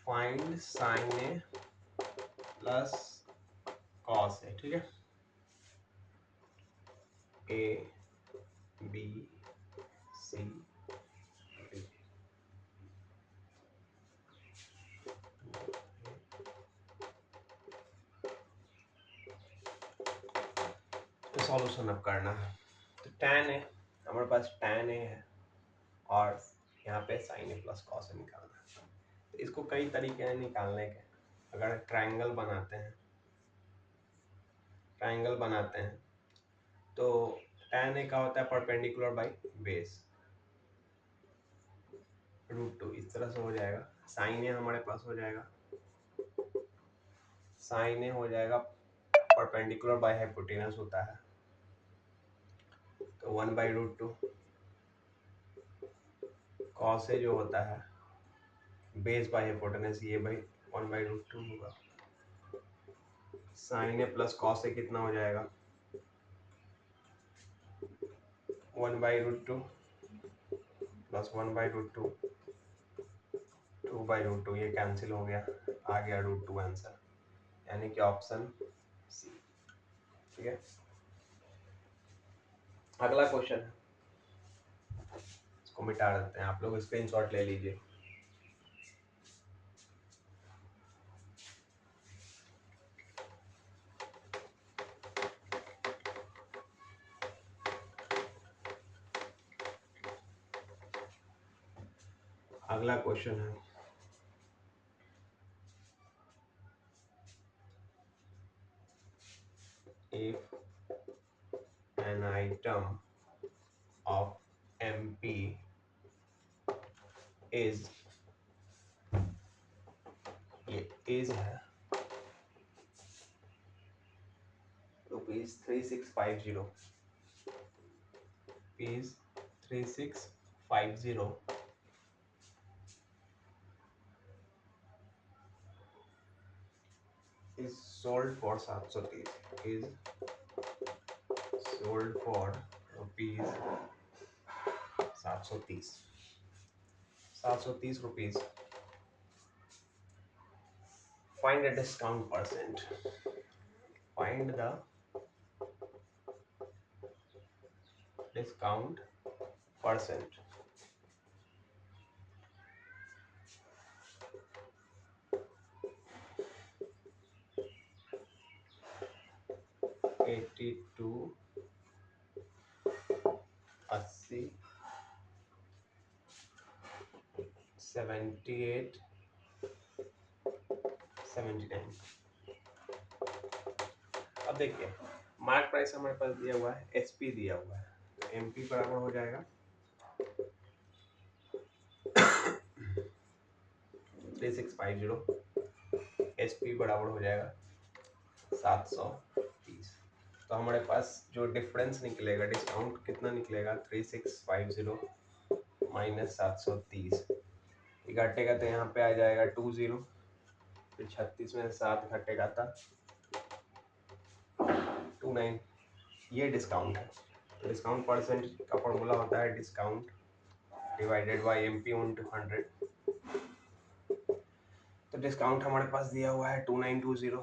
Find sign A plus cos A, ठीक है, A B C D. तो solution अब करना है। तो tan ए, हमारे पास tan ए है और यहाँ पे sign A plus cos A निकालना है। तो इसको कई तरीके हैं निकालने के। अगर ट्रायंगल बनाते हैं तो tan ए का होता है परपेंडिकुलर बाई बेस √2, इस तरह से हो जाएगा। साइन ए हमारे पास हो जाएगा, साइन ए हो जाएगा परपेंडिकुलर बाई हाइपोटेनस होता है, तो 1/√2। कॉस ए जो होता है बेस बाई हाइपोटेनस, ये भाई 1/√2 होगा। Sign A plus cos A कितना हो जाएगा, 1/√2 प्लस 1/√2, 2/√2, ये कैंसिल हो गया, आ गया √2 आंसर, यानी कि ऑप्शन सी। ठीक है, अगला क्वेश्चन है, इसको मिटा देते हैं, आप लोग स्क्रीनशॉट ले लीजिए। अगला क्वेश्चन है, if an item of MP is, ये is है ₹3650, rupees 3650 is sold for 730, is sold for rupees 730, 730 rupees. Find a discount percent. Find the discount percent. Eighty two 80 78 79। अब देखिए, मार्क प्राइस हमारे पास दिया हुआ है, एसपी दिया हुआ है, तो एमपी बराबर हो जाएगा 3650, एसपी बराबर हो जाएगा 730। तो हमारे पास जो डिफरेंस निकलेगा, डिस्काउंट कितना निकलेगा, 3650 माइनस 730, घटेगा तो यहाँ पे आ जाएगा 20, फिर 36 में 7 घटेगा था 29, ये डिस्काउंट है। तो डिस्काउंट परसेंट का फॉर्मूला होता है discount divided by MP into 100। तो डिस्काउंट हमारे पास दिया हुआ है 2920,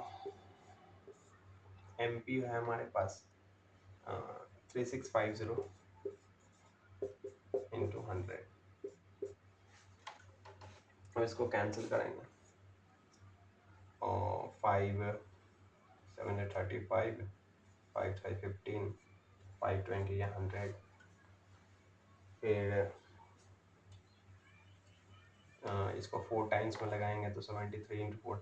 एमपी है हमारे पास 3650 इंटू 100। अब इसको कैंसिल करेंगे, और 5 735, 5 5 15, 520 या 100, फिर इसको 4 टाइम्स में लगाएंगे तो 73 इंटू 4,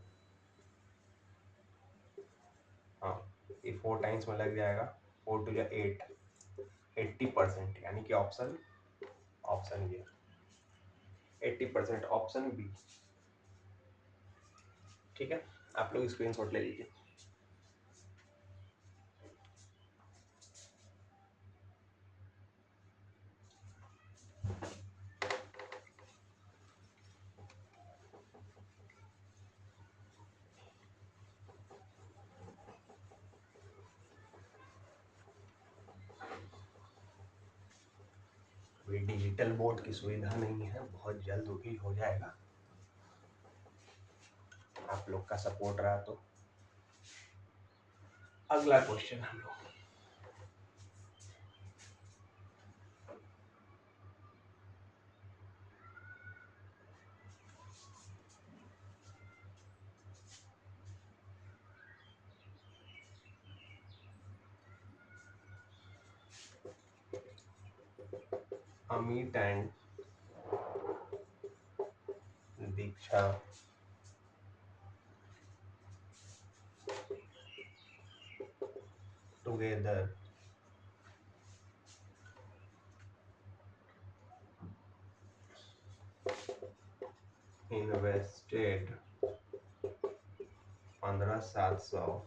हाँ ये 4 टाइम्स में लग जाएगा, 4 टू 8, 80%, यानी कि ऑप्शन ये 80%, ऑप्शन बी। ठीक है, आप लोग स्क्रीनशॉट ले लीजिए। डिजिटल बोर्ड की सुविधा नहीं है, बहुत जल्द भी हो जाएगा। आप लोग का सपोर्ट रहा तो। अगला क्वेश्चन हम लोग Amit and Diksha together invested 15,700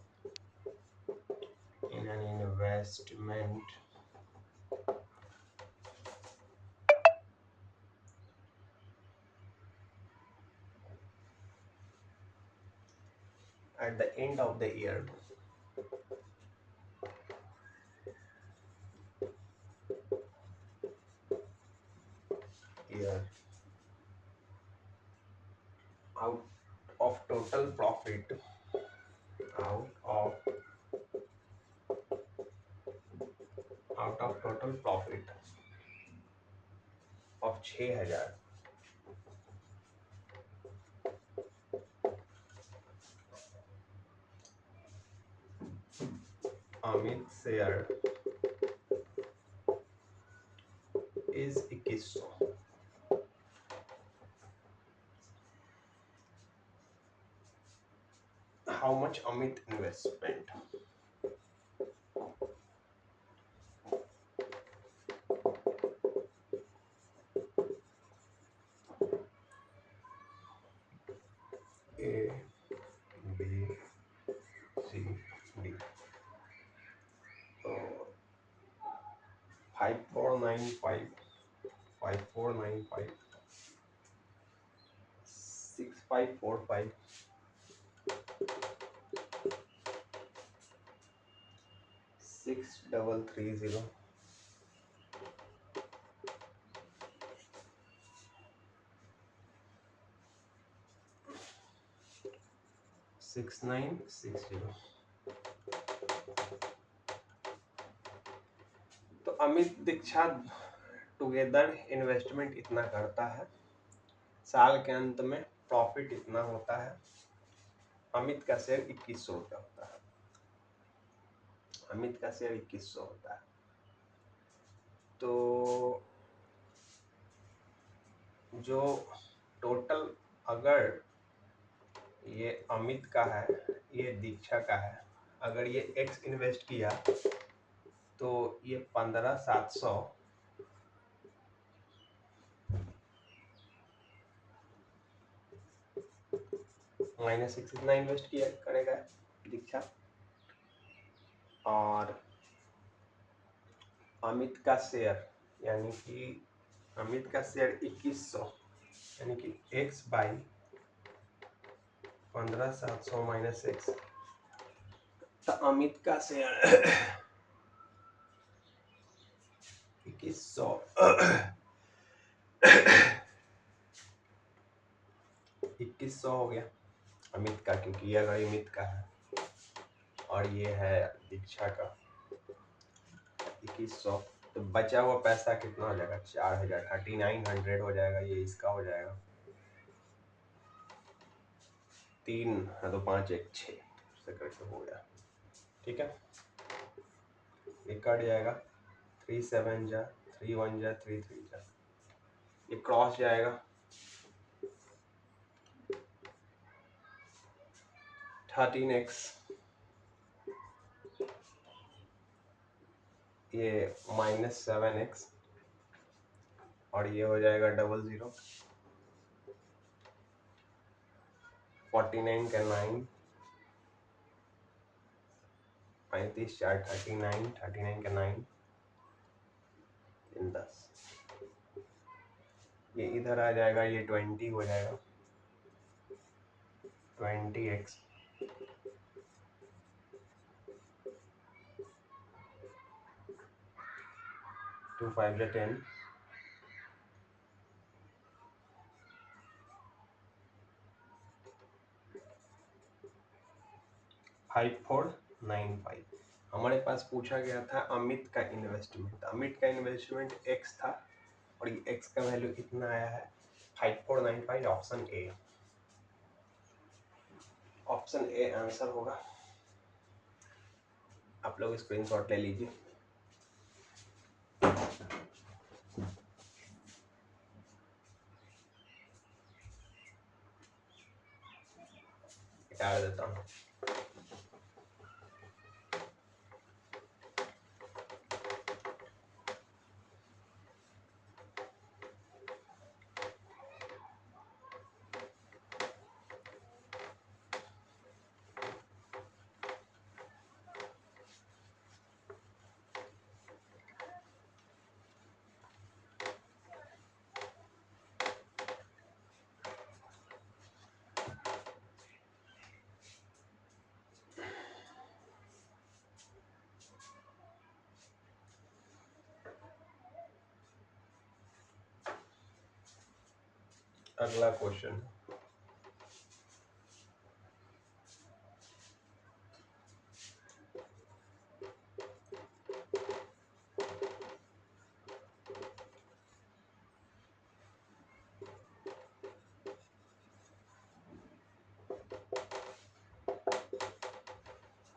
in an investment at the end of the year. Year out of total profit, out of total profit of 6,000, Amit share is 2100. How much Amit investment? A, B, C, D. 5495, 5495, 6545, 6330, 6960। तो अमित दीक्षा together investment इतना करता है, साल के अंत में profit इतना होता है, अमित का शेयर 2100 रुपया होता है, अमित का शेयर 2100 होता है। तो जो टोटल, अगर ये अमित का है, ये दीक्षा का है, अगर ये एक्स इन्वेस्ट किया तो ये 15,700 माइनस सिक्स इतना इन्वेस्ट किया करेगा दीक्षा, और अमित का शेयर यानी कि अमित का शेयर 2100 यानी कि x बाई 15,700 माइनस एक्स, तो अमित का शेयर 2100 2100 हो गया अमित का, क्योंकि ये अगर अमित का है और ये है दीक्षा का 2100, तो बचा हुआ पैसा कितना हो जाएगा? 4,000, 3900 हो जाएगा। ये इसका हो जाएगा 3 तो 5 1 6 से करके हो गया। ठीक है, ये कट जाएगा, 3 7 जा, 3 1 जा, 3 3 जा, ये क्रॉस जाएगा, 13x, ये -7x, और ये हो जाएगा 00, 49 का 9, 35 4 39, 39 का 9, 10, ये इधर आ जाएगा, ये 20 हो जाएगा, 20x, 2 5 जा 10, 5495। हमारे पास पूछा गया था अमित का इन्वेस्टमेंट। अमित का इन्वेस्टमेंट एक्स था और ये एक्स का वैल्यू कितना आया है 5495। Option A, option A answer होगा। आप लोग स्क्रीनशॉट ले लीजिए। हटा देता हूँ। अगला question,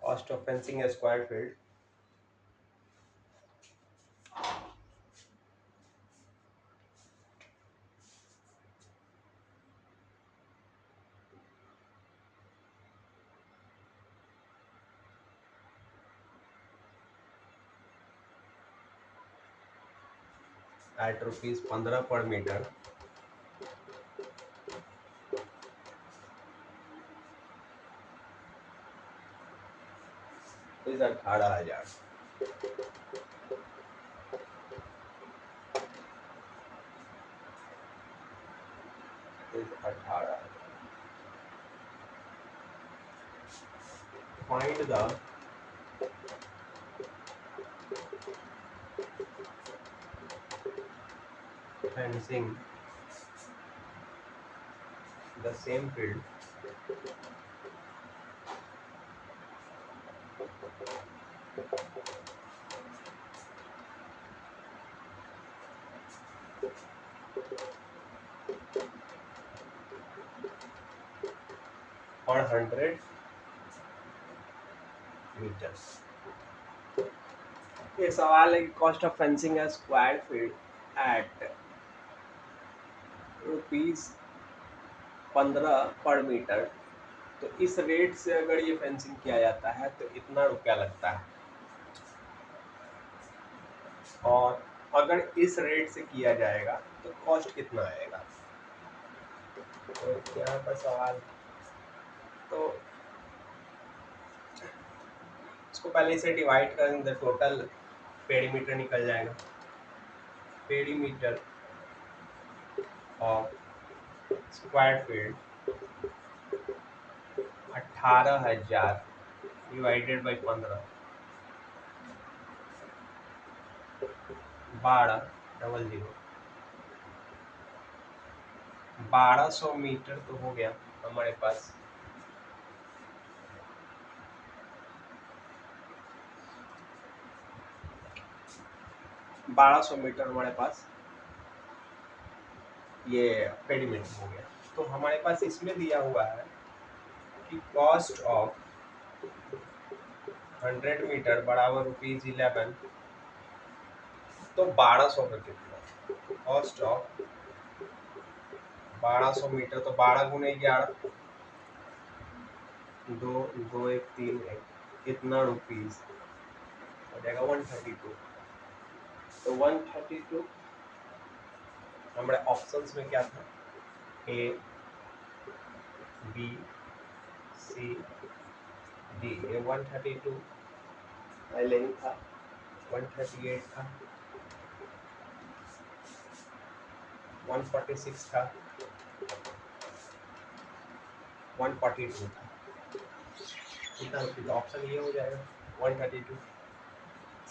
cost of fencing square field at ₹15 पर meter is 18,000। Is 18,000। Find the fencing the same field for 100 meters। ये सवाल है कि कॉस्ट ऑफ फेंसिंग है स्क्वायर फीट एट ₹15 पर मीटर। तो इस रेट से अगर ये फेंसिंग किया जाता है तो इतना रुपया लगता है, और अगर इस रेट से किया जाएगा तो कॉस्ट कितना आएगा। तो यहाँ पर सवाल, तो इसको पहले इसे डिवाइड करें तो टोटल पेरीमीटर निकल जाएगा। Perimeter of square field 18,000 divided by 15, 1200 meter तो हो गया हमारे पास। बारह सौ मीटर हमारे पास ये पेरीमीटर हो गया। तो हमारे पास इसमें दिया हुआ है कि कॉस्ट ऑफ 100 मीटर बराबर ₹11। तो 1200 का कितना, कॉस्ट ऑफ 1200 मीटर, तो 12 गुने 11, 2 2 1 3 1, कितना रुपीज हो जाएगा 132। तो 132 हमारे ऑप्शंस में क्या था, ए बी सी डी। ये 132 पहले ही था, 138 था, 146 था, 142 था। कितना रुपीज, ऑप्शन ये हो जाएगा 132।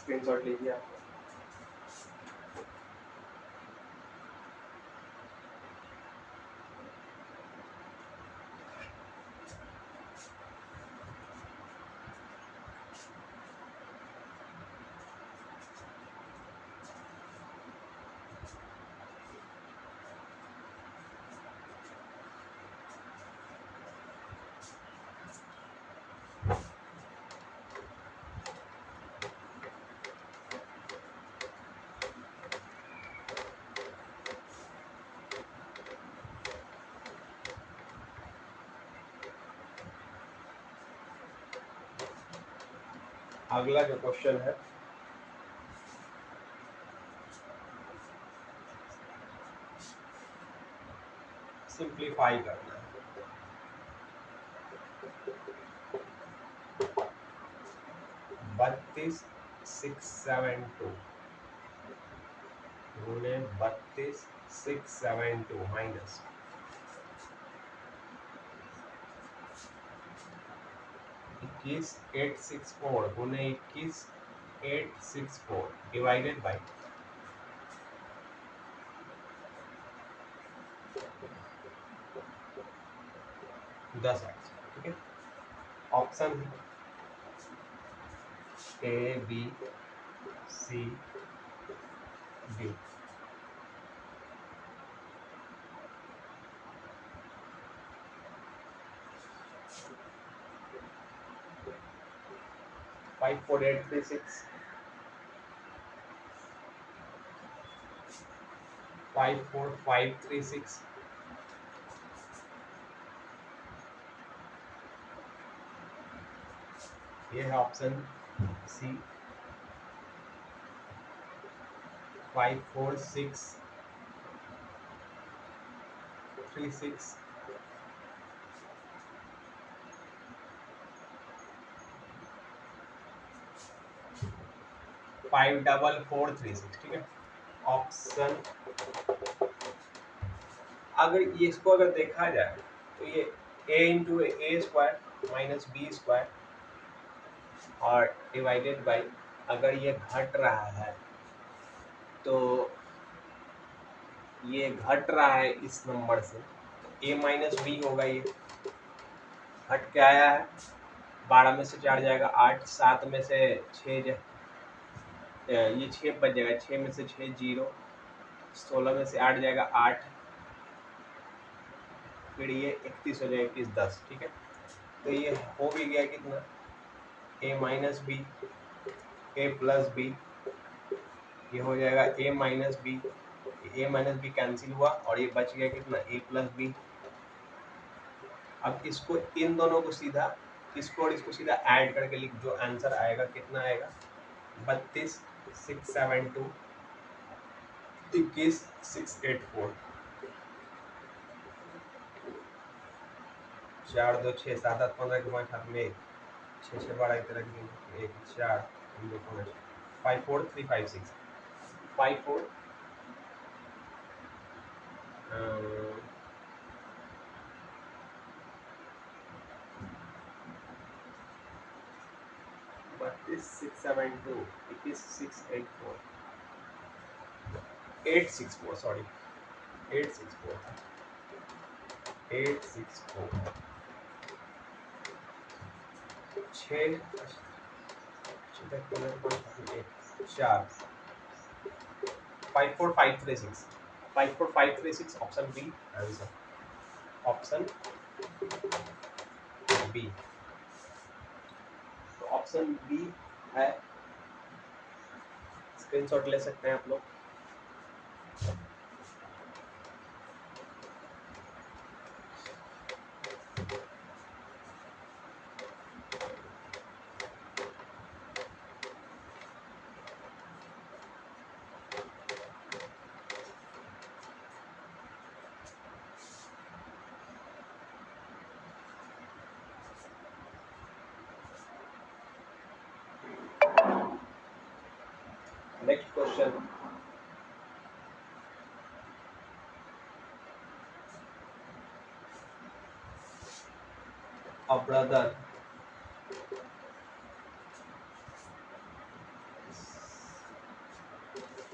स्क्रीनशॉट लीजिए आप। अगला जो क्वेश्चन है, सिंप्लीफाई करना है। 32,672 गुने 32,672 माइनस 21,864 गुने 21,864 डिवाइडेड बाई 10x। ठीक है, option A B C D. 54836 54536 ये है ऑप्शन सी। 54636 54436। ठीक है, ऑप्शन, अगर ये इसको अगर देखा जाए तो ये a into a square minus b square और डिवाइडेड बाई, अगर ये घट रहा है तो ये घट रहा है इस नंबर से, तो a माइनस बी होगा। ये घट के आया है, 12 में से 4 जाएगा 8, 7 में से 6 ये 6 बच जाएगा, 6 में से 6 0, 16 में से 8 जाएगा 8, फिर ये 31 हो जाएगा, 21 10। ठीक है, तो ये हो भी गया कितना, a minus b a plus b, ये हो जाएगा a minus b, a minus b cancel हुआ और ये बच गया कितना, a प्लस बी। अब इसको, इन दोनों को सीधा, इसको और इसको सीधा ऐड करके लिख, जो आंसर आएगा कितना आएगा, 32,672 21,684। 4 2 6 7 8 15 के 5 हाथ में 1, 6 6 12 एक तरह की 1 4 3 2 5 54356 54 32,672 21,684 864, sorry 864 864 6 4 54536 54536 option B answer, option B. तो ऑप्शन बी है, स्क्रीनशॉट ले सकते हैं आप लोग। Next question, a brother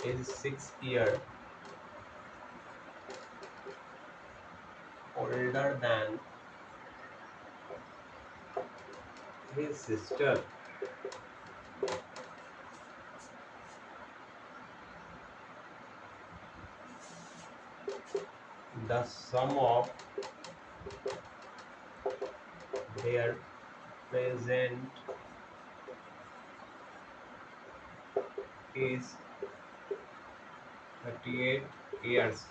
is 6 years older than his sister. The sum of their present is 38 years.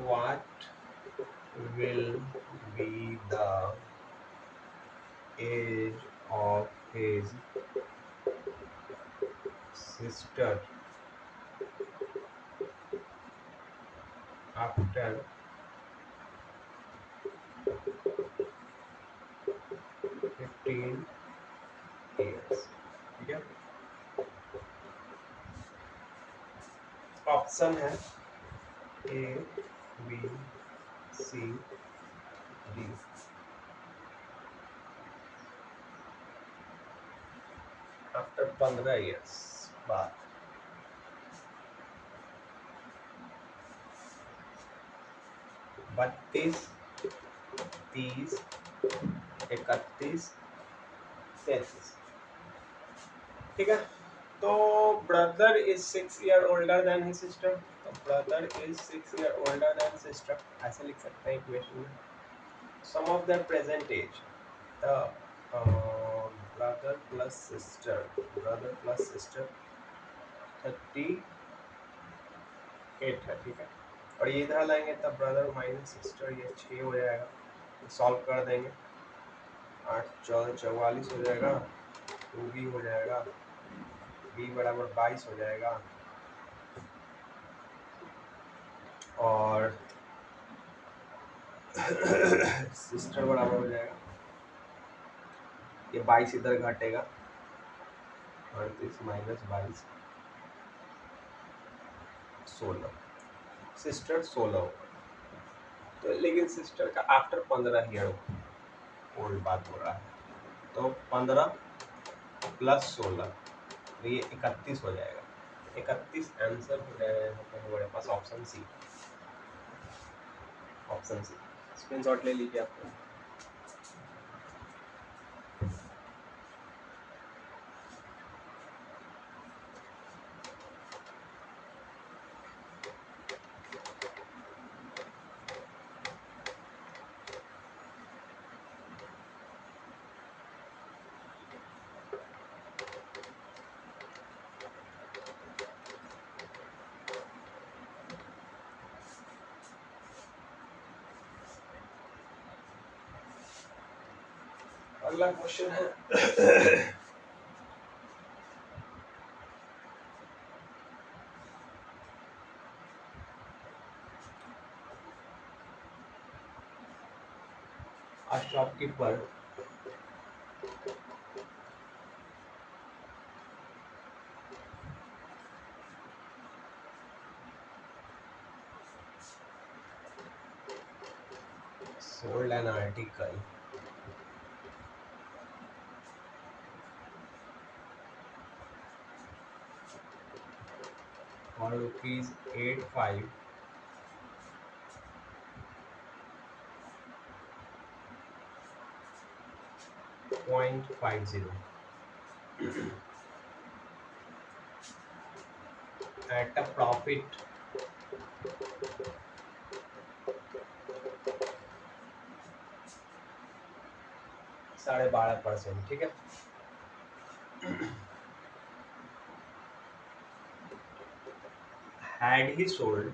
What will be the age of his sister after 15 years? ठीक है, option है A B C D. After 15 years बाद 32, 30, 31, 33। ठीक है, तो brother is 6 year older than his sister, तो brother is 6 year older than sister, ऐसे लिख सकते हैं इक्वेशन में। Sum of their present age, the brother plus sister 38 है। ठीक है, और ये इधर लाएंगे तब ब्रदर माइनस सिस्टर, ये 6 हो जाएगा, सॉल्व कर देंगे, 8 14 44 हो जाएगा, 2b हो जाएगा, b बराबर 22 हो जाएगा, और सिस्टर बराबर हो जाएगा, ये 22 इधर घटेगा, 38 माइनस 22 16, सिस्टर 16 होगा। तो लेकिन सिस्टर का आफ्टर 15 ईयर ओल्ड बात हो रहा है, तो 15 प्लस 16 तो ये 31 हो जाएगा, 31 आंसर हो जाएगा यहाँ पे हमारे पास option C. Option C screenshot ले लीजिए आप। अगला क्वेश्चन है A shopkeeper sold an article for rupees 85.50 at a profit %12.5। ठीक है, had he sold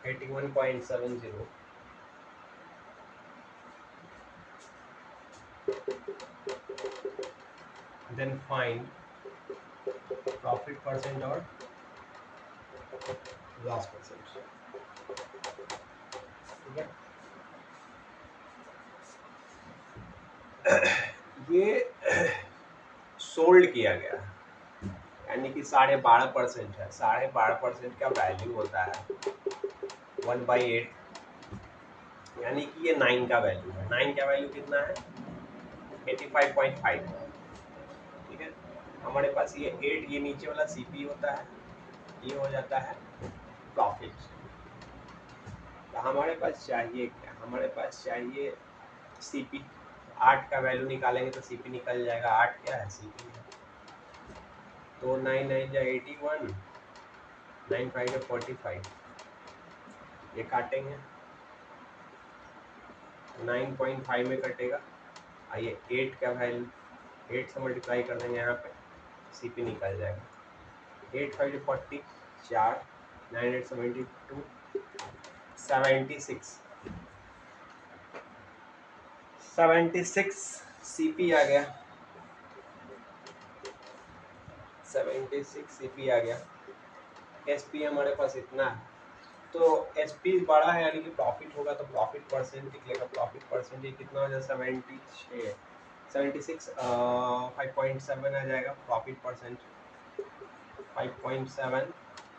$81.70, then find profit percent or loss percent। ठीक है, ये सोल्ड किया गया है, यानी कि 12.5% है। 12.5% का वैल्यू होता है 1/8, यानी कि ये 9 का वैल्यू है। 9 का वैल्यू कितना है? 85.5। ठीक है, हमारे पास ये 8, ये नीचे वाला सीपी होता है, ये हो जाता है प्रॉफिट। तो हमारे पास चाहिए क्या? हमारे पास चाहिए सीपी, 8 का वैल्यू निकालेंगे तो सीपी निकल जाएगा। 8 क्या है, सीपी है। तो 9 9 जा 81, 9 5 जा 45, ये काटेंगे 9.5 में कटेगा। आइए 8 का वैल्यू 8 से मल्टीप्लाई कर देंगे यहाँ पे, सीपी निकल जाएगा। 8 5 जा 40, 4, 9 8 72, 76, 76 सीपी आ गया। 76 सीपी आ गया। एसपी हमारे पास इतना है, तो एसपी बड़ा है यानी कि प्रॉफिट होगा, तो प्रॉफिट परसेंट निकलेगा। प्रॉफिट परसेंट ये कितना हो जाएगा, 76, 76 5.7 आ जाएगा प्रॉफिट परसेंट, 5.7।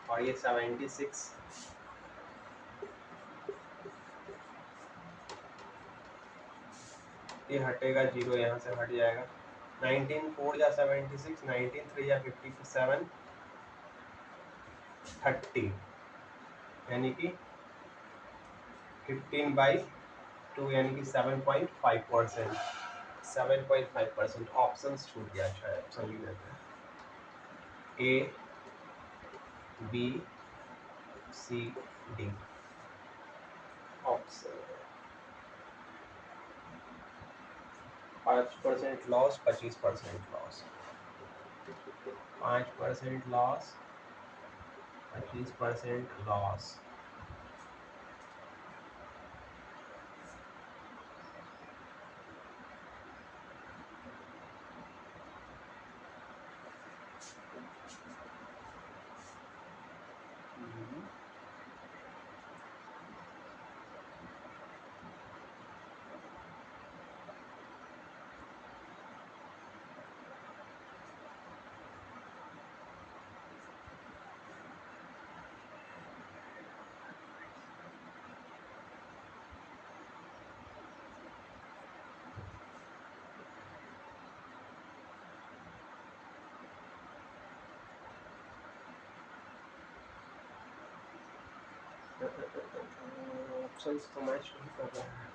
और ये 76, ये हटेगा, जीरो यहाँ से हट जाएगा। 19 4 जा 76, 19 3 जा 57, 30, यानी कि 15/2 यानी कि 7.5%। 7.5% ऑप्शन छूट गया, अच्छा ऑप्शन लिख देते हैं। A B C D option. 5% loss, 25% loss, 5% loss, 25% loss. Option तो मैच नहीं कर रहा है।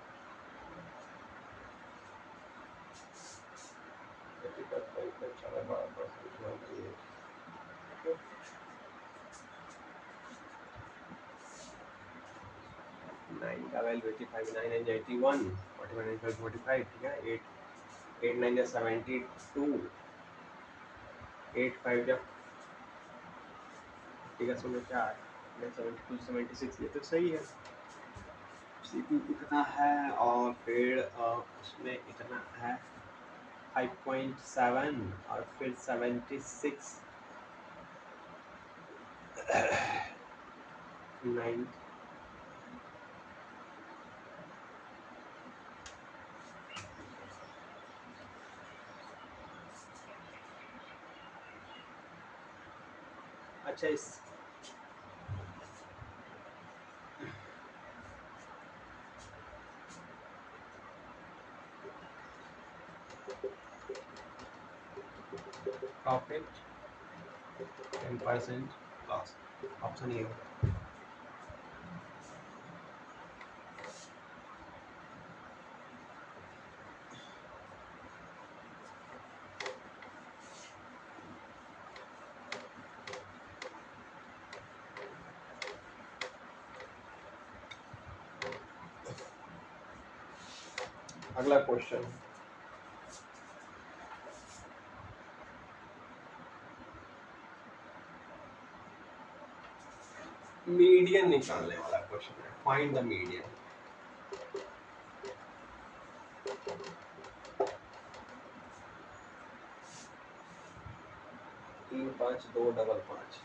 9 का वैल्यू 85, 9 9 81, 41 45, ठीक है। 8 8 9 72, 8 5 जा, ठीक है, 4 72 76, ये तो सही है। सीपी इतना है और फिर उसमें इतना है 5.7 और फिर 76 9। अच्छा, इस प्रॉफिट 10% लॉस, ऑप्शन ये होगा। अगला क्वेश्चन, मीडियन निकालने वाला क्वेश्चन है। Find the median. 3 5 2 double 5,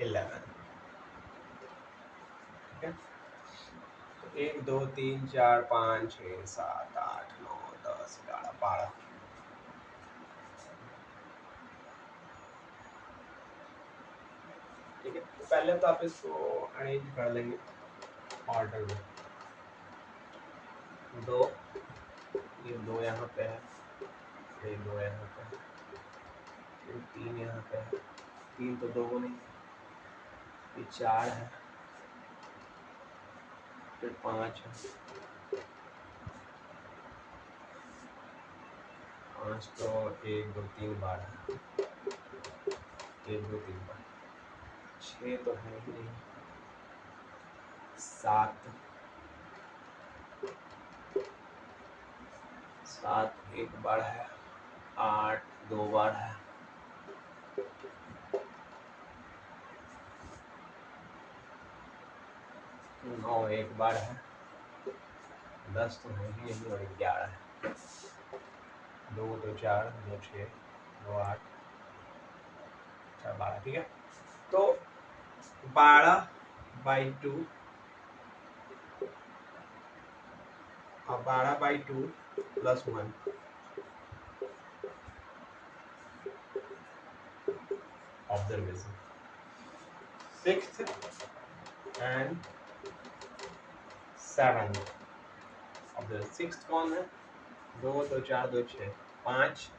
eleven, ठीक है। तो 1 2 3 4 5 6 7 8 9 10 11 12, ठीक है। तो पहले तो आप इसको अरेंज कर लेंगे। ऑर्डर में दो, ये दो यहाँ पे है, ये दो यहाँ पे है, ये तीन यहाँ पे है, तीन तो दो को नहीं, ये चार है, फिर पाँच है, पाँच तो एक दो तीन बार है, एक दो तीन बार, छः तो है ही नहीं, सात, सात एक बार है, आठ दो बार है, नौ एक बार है, 10 तो है ही नहीं, और 11 है, दो दो चार, दो छः, दो आठ, चार 12, ठीक है। तो 12/2 और 12/2 plus 1 observation, sixth and seventh observation. Sixth कौन है? दो दो चार दो छः, पाँच,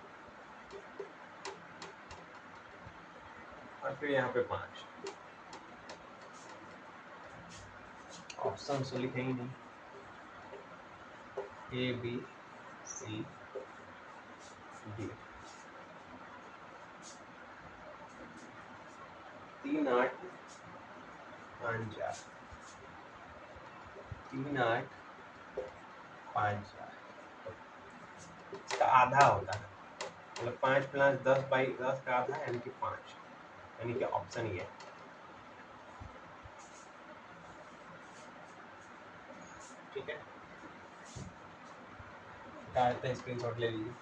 और फिर यहाँ पे पाँच, ऑप्शन तो लिखे ही नहीं, ए बी सी डी, 3 8 5 4, 3 8 5 4, इसका आधा होता है, मतलब 5 प्लस 10/10 का आधा यानी कि 5, यानी कि ऑप्शन ये, ठीक है। क्या कहते हैं, स्क्रीनशॉट ले लीजिए।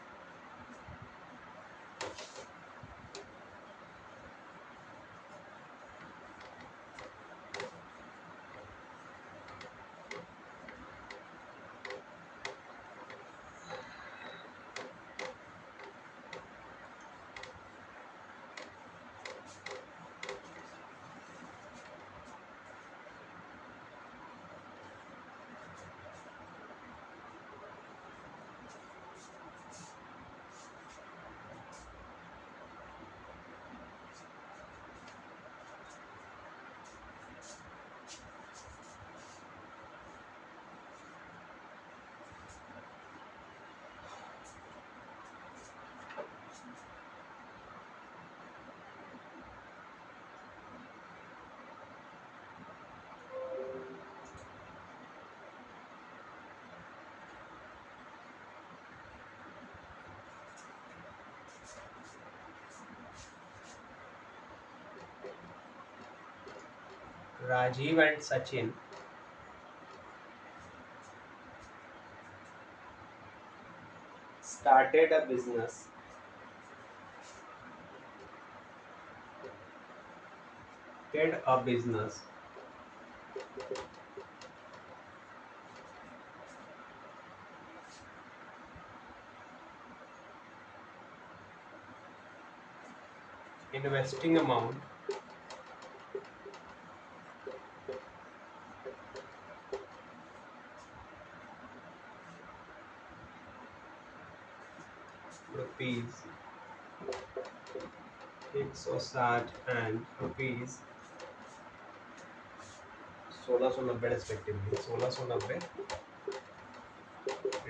Rajiv and Sachin started a business investing amount rupees 160 and rupees 1690 respectively, 1690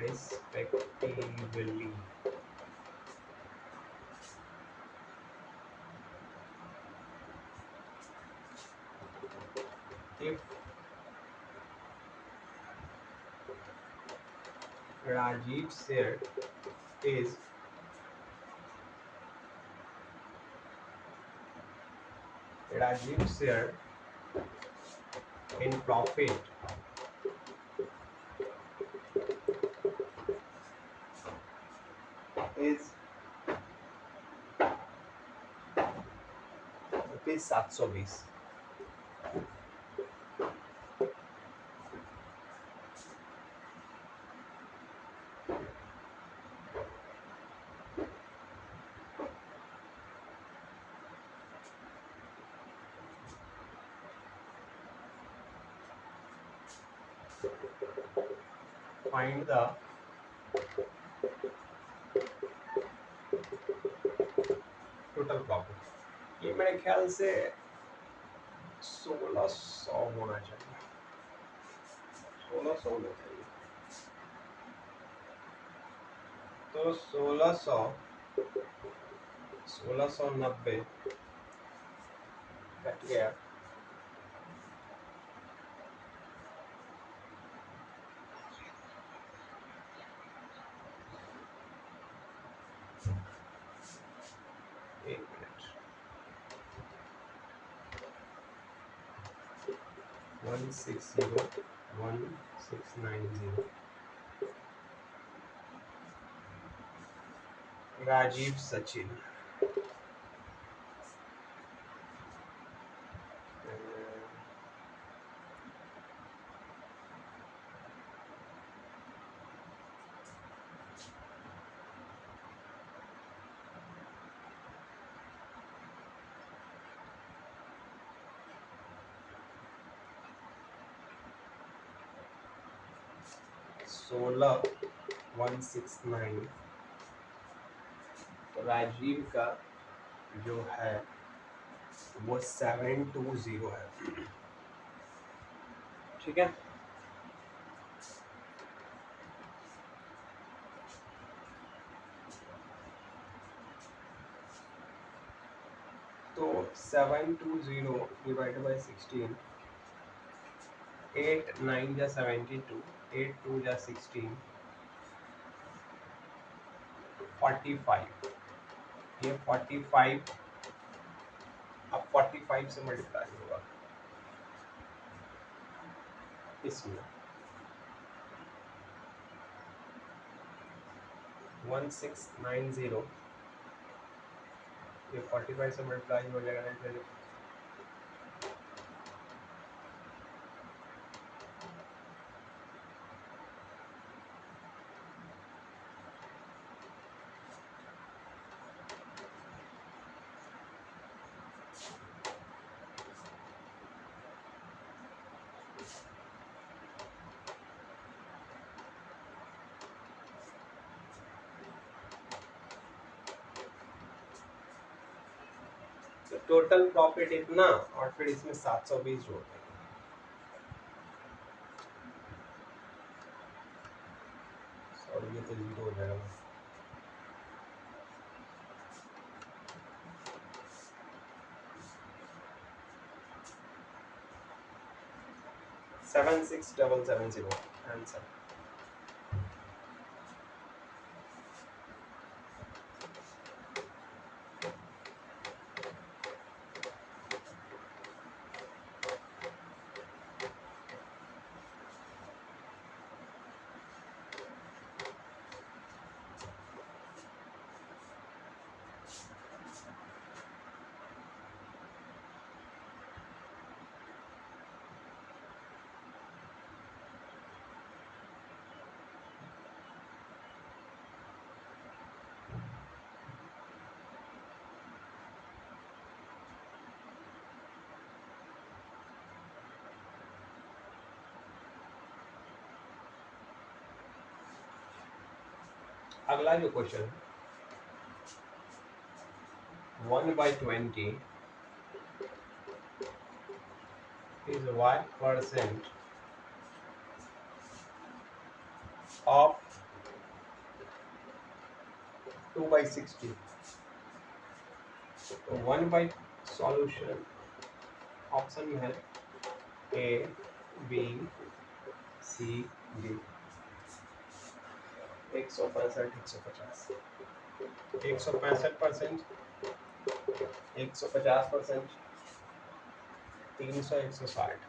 respectively. If Rajiv's share is Rajiv's share in profit is rupees 720, find the total profit. ये मेरे ख्याल से 1600 होना चाहिए, 1600 होना चाहिए। तो 1690 कट गया, एक मिनट, 1690 राजीव सचिन, 16169 राजीव का जो है वो 720 है, ठीक है। तो 720 डिवाइड बाई 16, 8 9 जा 72, 8 2 जा 16, 45, ये 45 अब 45 से मल्टीप्लाई होगा इसमें, 1690 ये 45 से मल्टीप्लाई हो जाएगा, नहीं तो टोटल प्रॉफिट इतना और फिर इसमें 720 जोड़ देंगे, और ये तो जीरो हो जाएगा। 76770 आंसर। अगला जो क्वेश्चन है, 1/20 is what percent of 2/60। तो 1 सॉल्यूशन ऑप्शन में है A B C D. 165 150, 165%, 150%, 300 160,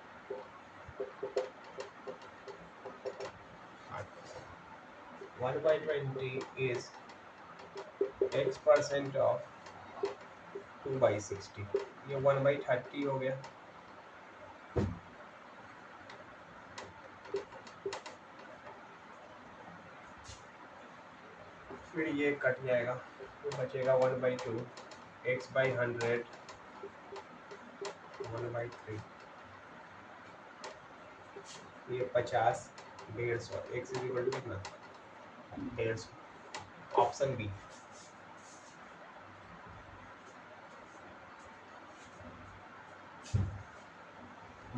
1/20 is x% of 2/60, ये 1/30 हो गया, फिर ये कट जाएगा तो बचेगा 1/2, x/100, 1/3, ये 50, 150, x इज इक्वल टू कितना, 150, option B.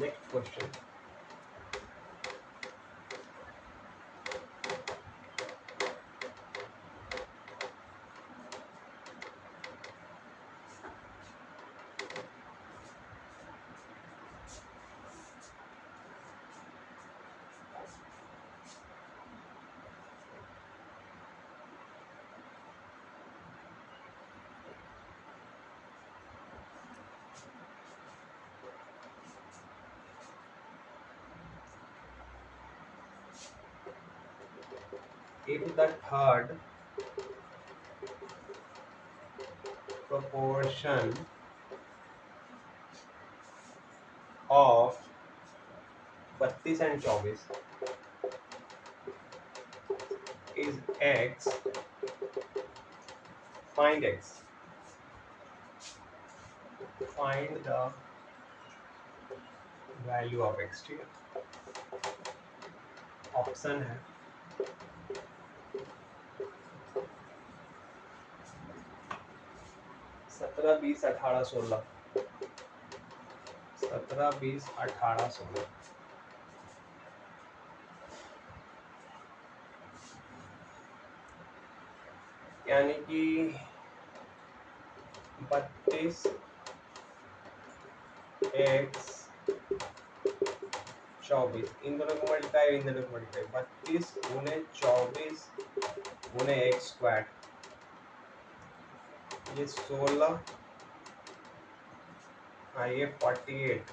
Next question, if the third proportion of 32 and 24 is x, find x, find the value of x। ठीक है, ऑप्शन है 17, 20, 18, 16, 17, 20, 18, 16। यानी कि 32 x 24, इन दोनों को मल्टीप्लाई, इन दोनों को मल्टीप्लाई, 32 गुने 24 गुने एक्स स्क्वायर, ये 16, हाँ ये 48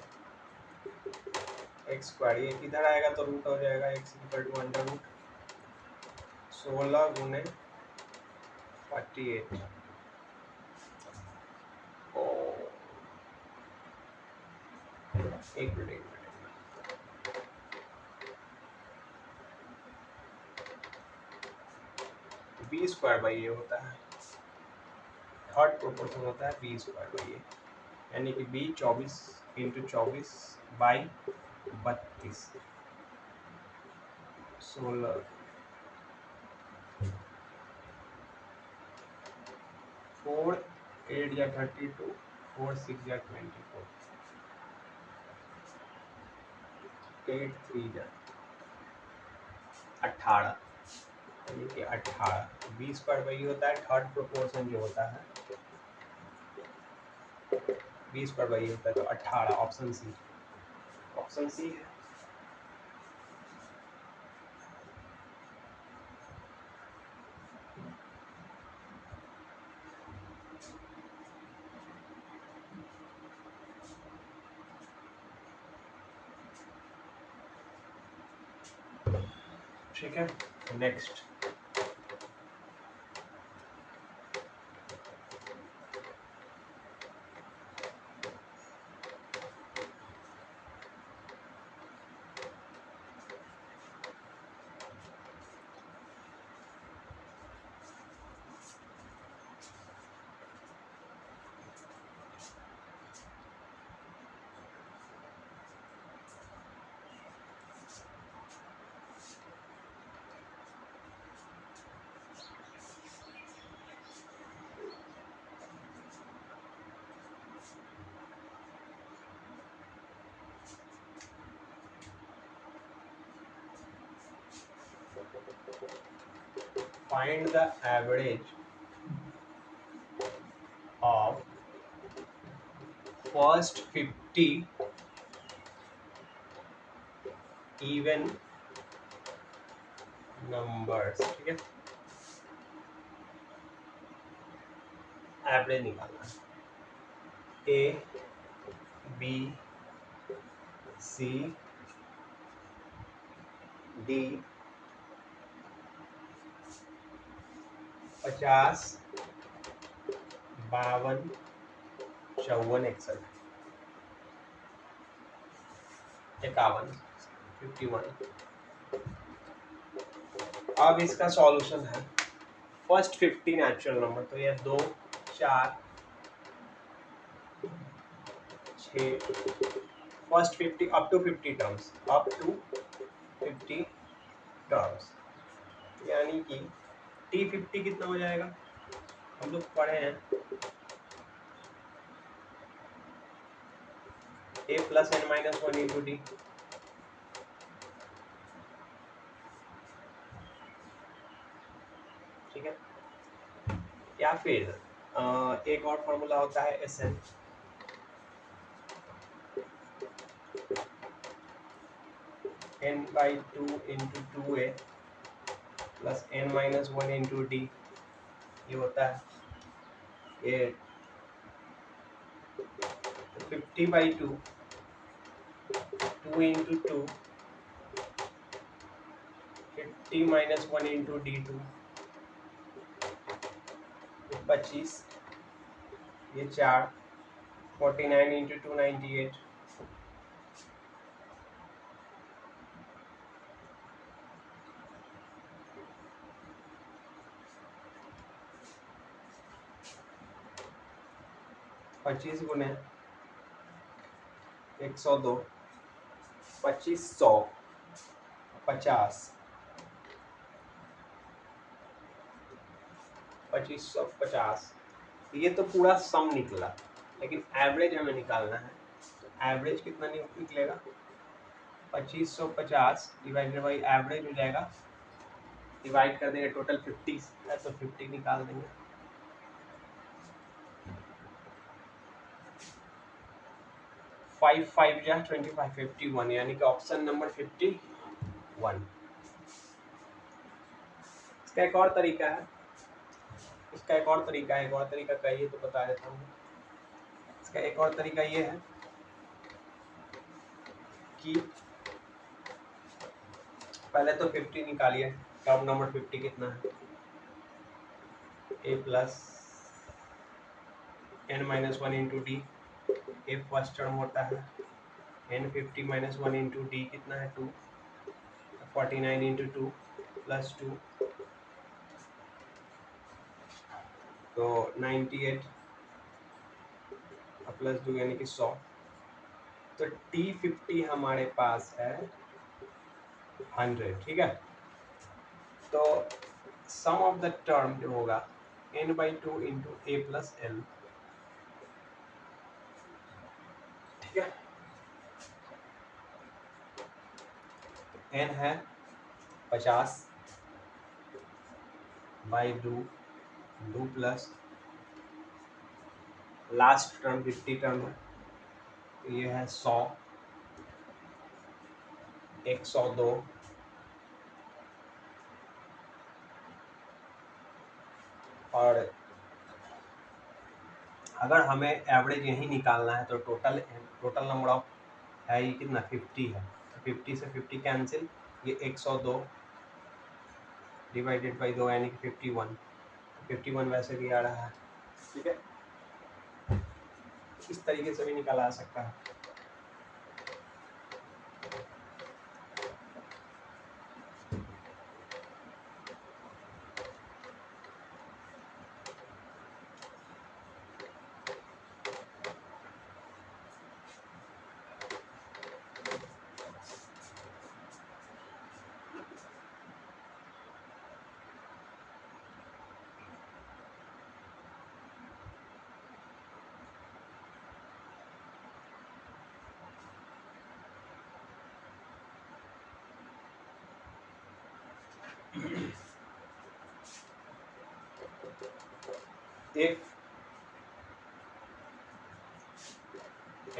एक्स स्क्वायर, ये इधर आएगा तो रूट हो जाएगा, x equal to under root 16 गुने 48। एक मिनट, बी स्क्वायर बाई ये होता है, थर्ड प्रोपोर्शन होता है बी स्क्वायर बाई ये, यानी कि बी 24 इंटू 24 बाई 32, 16, 4 8 या 32, 4 6 या 24, 8 3 या 18, यानी कि 18 बी स्क्वायर बाई होता है, थर्ड प्रोपोर्शन जो होता है बी स्क्वायर बाई होता है, तो 18, ऑप्शन सी, ऑप्शन सी है। ठीक है, next, find the average of first 50 even numbers। ठीक है, एवरेज निकालना है, ए बी सी डी 50, 52, 54, 61, 51, 51। अब इसका सॉल्यूशन है फर्स्ट 50 नेचुरल नंबर, तो ये 2 4 6 first 50 up to 50 terms, up to 50 terms, यानी कि T50 कितना हो जाएगा, हम लोग पढ़े हैं a plus n minus one into d, ठीक है। या फिर एक और फॉर्मूला होता है S n, n by two into two a plus n minus one into d, ये होता है ये 50/2, 2 into two, 50 minus one into d two, 25, ये 4, 49 इंटू टू 98, पच्चीस गुने 102, 2500, 50, 2550, ये तो पूरा सम निकला, लेकिन एवरेज हमें निकालना है। तो एवरेज कितना निकलेगा, 2550 डिवाइडेड बाई एवरेज हो जाएगा, डिवाइड कर देंगे, टोटल 50 है तो 50 निकाल देंगे, 5 5 जा 25, 51, यानी कि ऑप्शन नंबर 51। इसका एक और तरीका है, एक और तरीका कहिए तो बता देता हूँ। इसका एक और तरीका ये है कि पहले तो 50 निकालिए, टर्म नंबर 50 कितना है, a plus n minus one into d, a first term होता है, n 50 minus one into d कितना है 2, 49 इंटू टू प्लस 2, तो 98 प्लस 2 यानी कि 100। तो T50 हमारे पास है 100, ठीक है। तो सम ऑफ द टर्म जो होगा n/2 इंटू ए प्लस एल, ठीक है। n है 50 by 2, 2 plus last term 50 term है, तो ये है 100, 102, और अगर हमें एवरेज यही निकालना है तो टोटल नंबर ऑफ है ये कितना 50 है, तो 50 से 50 कैंसिल, ये 102 डिवाइडेड बाई 2 यानी कि 51, 51 वैसे भी आ रहा है, ठीक है। इस तरीके से भी निकाला जा सकता है। if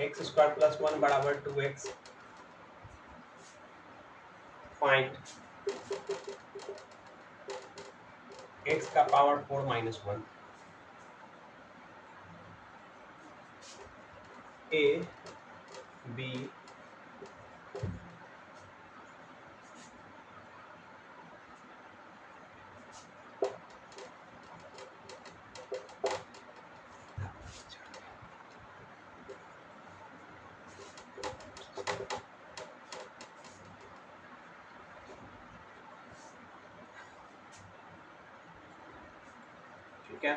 x स्क्वायर प्लस 1 बराबर 2x, फाइंड x का पावर 4 माइनस 1, a b ठीक है।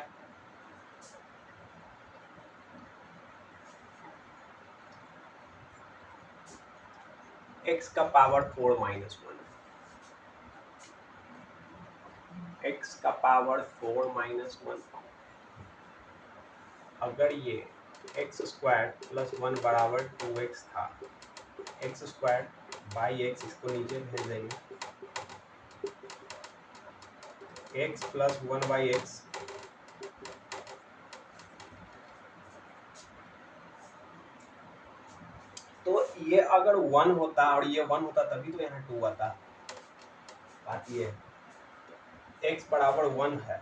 x का पावर 4 माइनस 1, x का पावर 4 माइनस 1, अगर ये एक्स स्क्वायर प्लस 1 बराबर 2x था, एक्स स्क्वायर बाई एक्स, इसको नीचे भेज देंगे, एक्स प्लस 1 बाई एक्स, तो ये अगर 1 होता और ये 1 होता तभी तो यहाँ 2 आता। बात ये है x बराबर 1 है,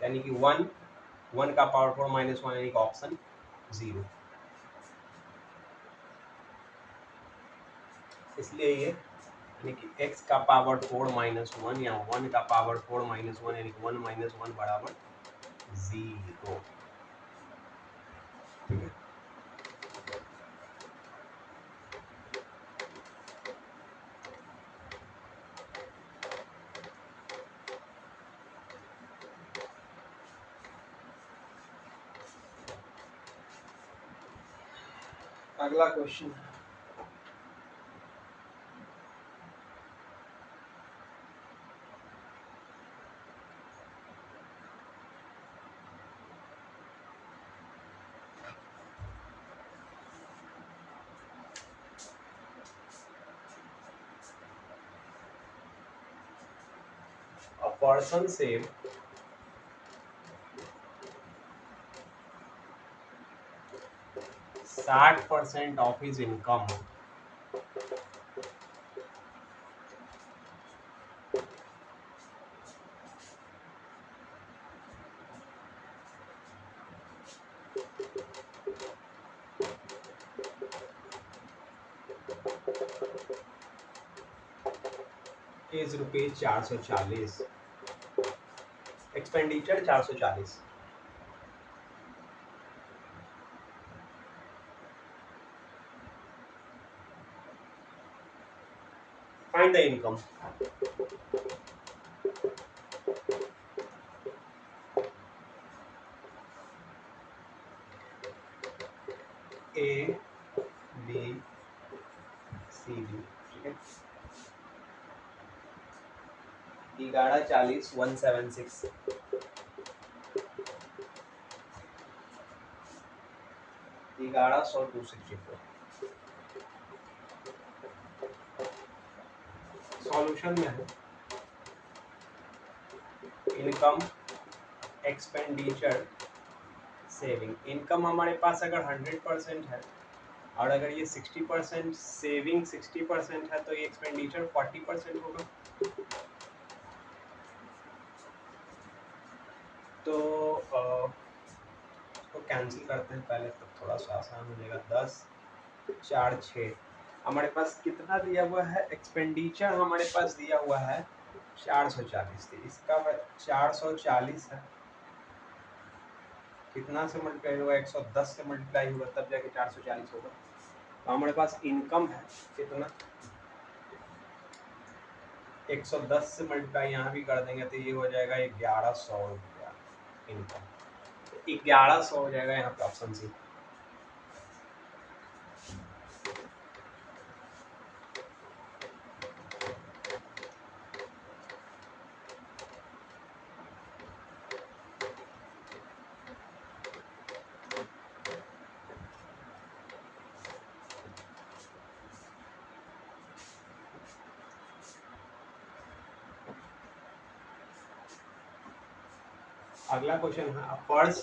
यानी कि 1 का पावर 4 माइनस 1, यानी कि ऑप्शन 0, इसलिए ये यानी कि x का पावर 4 माइनस 1 या 1 का पावर 4 माइनस 1, यानी कि 1 माइनस 1 बराबर 0। ठीक है, अगला question, a person saved 60% of his income is rupees 440, expenditure 440, find the income. A B C D, ठीक है, 1140 176, 1100 264। सॉल्यूशन में है इनकम, एक्सपेंडिचर, सेविंग। इनकम हमारे पास अगर 100% है और अगर ये 60% सेविंग 60% है, तो ये एक्सपेंडिचर 40% होगा। तो इसको कैंसिल करते हैं पहले, तो थोड़ा सा आसान हो जाएगा। 10 4 6, हमारे पास कितना दिया हुआ है, एक्सपेंडिचर हमारे पास दिया हुआ है 440 थी, इसका 440 है, कितना से मल्टीप्लाई होगा, 110 से मल्टीप्लाई होगा तब जाके 440 होगा। तो हमारे पास इनकम है कितना, 110 से मल्टीप्लाई यहाँ भी कर देंगे तो ये हो जाएगा 1100 रुपया इनकम, 1100 हो जाएगा यहाँ पे ऑप्शन सी। अगला क्वेश्चन है, पर्स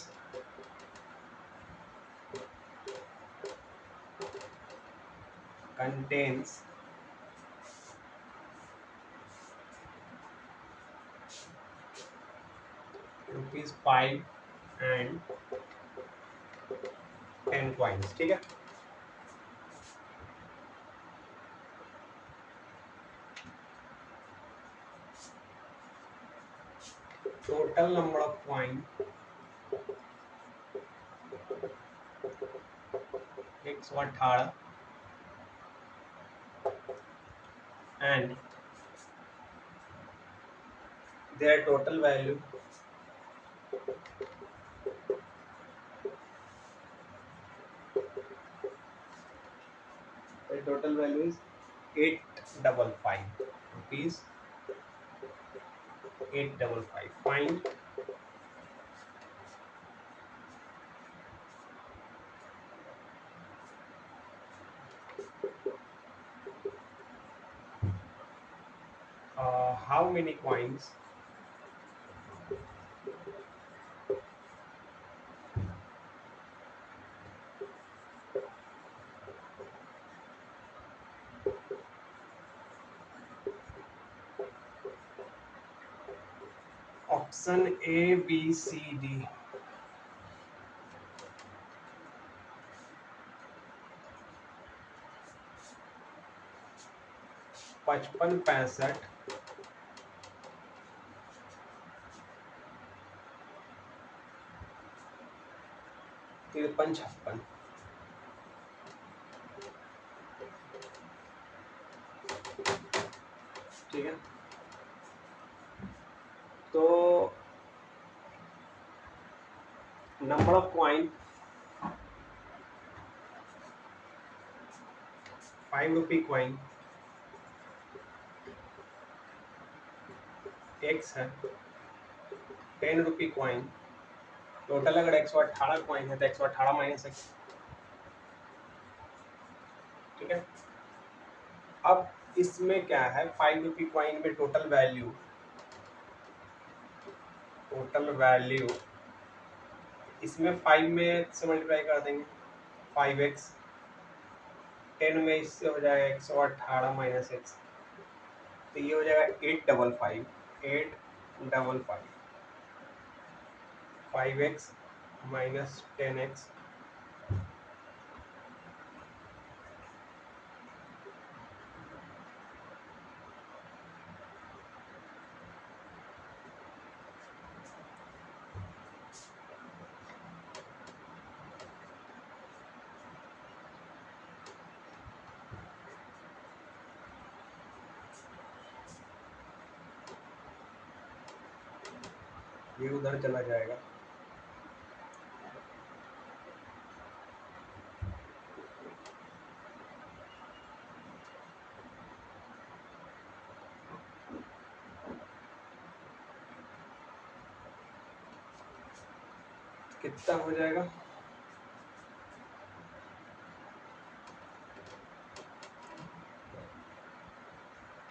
contains ₹5 and 10 coins, ठीक है। Total number of coin 118 and their total value is 855 rupees 855 find how many coins option A B C D 55 65 53 56 ठीक है। तो number of coin 5 rupee coin x है। 10 rupee coin total अगर 118 coin है तो 118 minus x. ठीक है। अब इसमें क्या है 5 रुपी कॉइन में टोटल वैल्यू इसमें 5 में से मल्टीप्लाई कर देंगे 5x 10 में इससे हो जाएगा 118 माइनस एक्स तो ये हो जाएगा 855 5x माइनस 10x ये उधर चला जाएगा। कितना हो जाएगा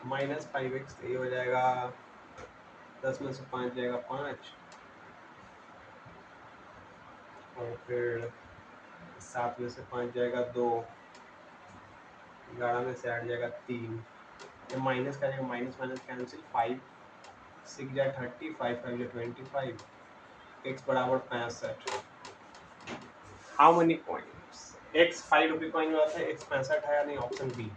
-5x तो ये हो जाएगा 10 में से 5 जाएगा 5 और फिर 7 में से 5 जाएगा 2 11 में से 8 जाएगा 3 ये माइनस का जाएगा माइनस माइनस कैंसिल 5 6 जा 30 5 5 जा 25 x बराबर 65 how many coins x 5 rupee coin वाला था x 65 है या नहीं option B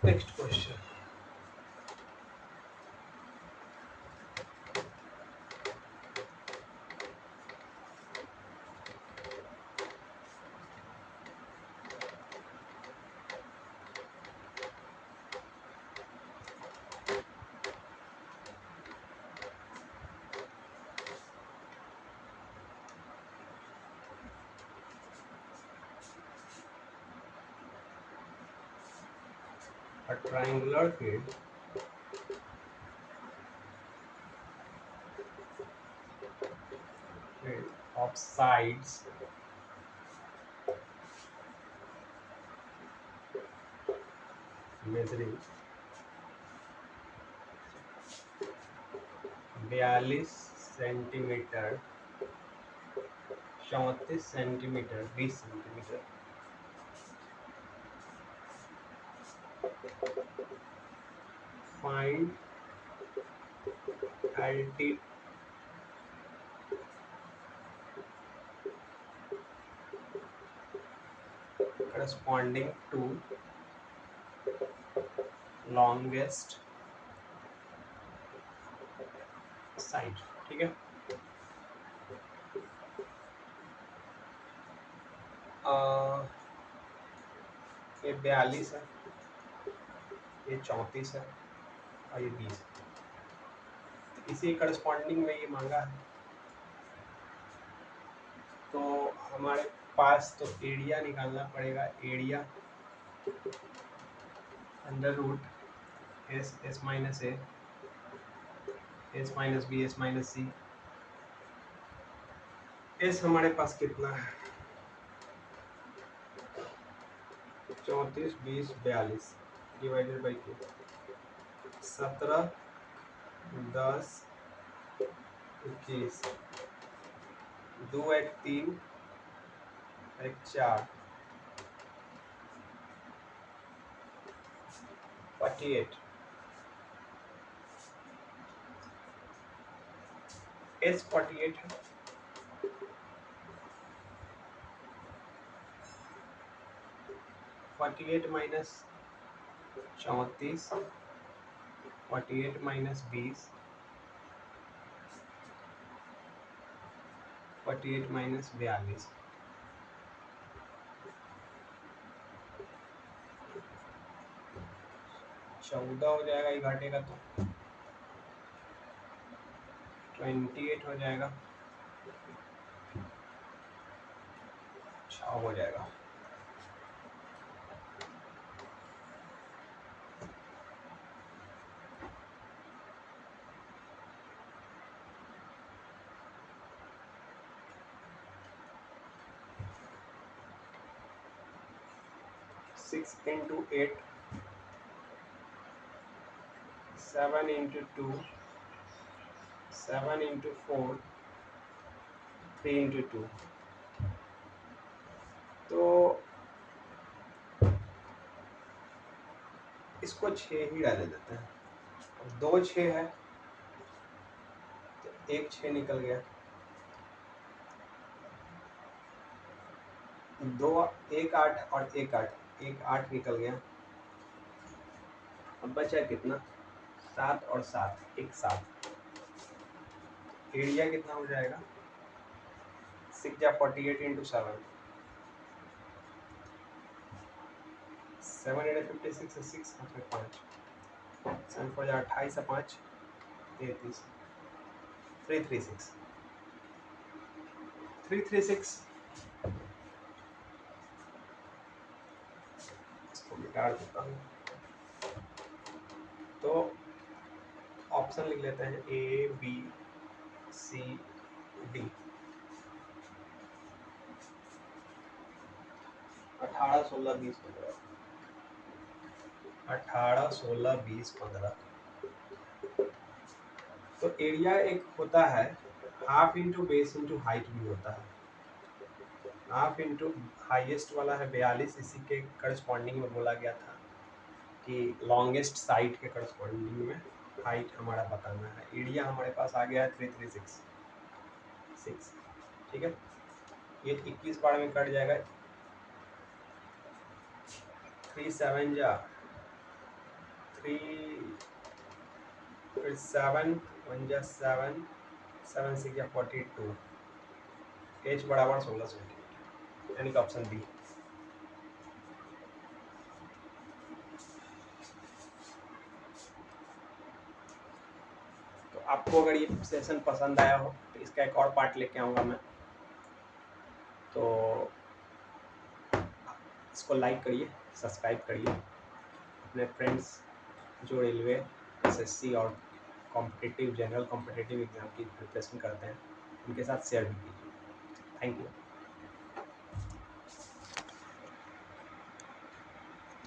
next question a triangular field of sides measuring 42 centimetre 34 centimetre 20 centimetre find altitude corresponding to longest side। ठीक है। ये 42 है ये 34 है और ये 20 है। इसी करस्पॉन्डिंग में ये मांगा है। तो हमारे पास तो एरिया निकालना पड़ेगा, area under root S minus A, S minus B, S minus C. S हमारे पास कितना है, 34, 20, 42 डिवाइडेड बाई 2, 17, 10, 21, 2 एक 3 एक 4, 48। एस 48 है। माइनस 34, 48 माइनस 20, 48 माइनस 42, 14 हो जाएगा, ये घटेगा तो 28 हो जाएगा, 6 हो जाएगा। Six into 8, 7 into 2, 7 into 4, 3 into 2। तो इसको 6 ही डाले देते हैं। 2 6 है तो एक 6 निकल गया, 2 1 8 और 1 8, 1 8 निकल गया। अब बचा कितना, 7 और 7, एक 7। एरिया कितना हो जाएगा, 6 या 48 इंटू 7, 7 8 56 6 5, 7 4 28 5 33, 336, 336। इसको मिटा देता हूँ। तो ऑप्शन लिख लेते हैं ए बी सी डी। 18 16 20 15, 18 16 20 15। तो एरिया एक होता है half into base into height भी होता है। हाफ इंटू हाईएस्ट वाला है 42, इसी के करस्पॉन्डिंग में बोला गया था कि लॉन्गेस्ट साइड के करस्पॉन्डिंग में हाइट हमारा बताना है। एरिया हमारे पास आ गया है 336, ठीक है। ये 21 बार में कट जाएगा, 3 7 जा 3, फिर 7 1 जा 7, 7 6 जा 42, एच बराबर 16 सेंटीमीटर, यानी कि ऑप्शन बी। तो आपको अगर ये सेशन पसंद आया हो तो इसका एक और पार्ट लेके आऊँगा मैं। तो इसको लाइक करिए, सब्सक्राइब करिए, अपने फ्रेंड्स जो रेलवे एसएससी और कॉम्पिटिटिव जनरल कॉम्पिटिटिव एग्जाम की प्रिपरेशन करते हैं उनके साथ शेयर भी कीजिए। Thank you.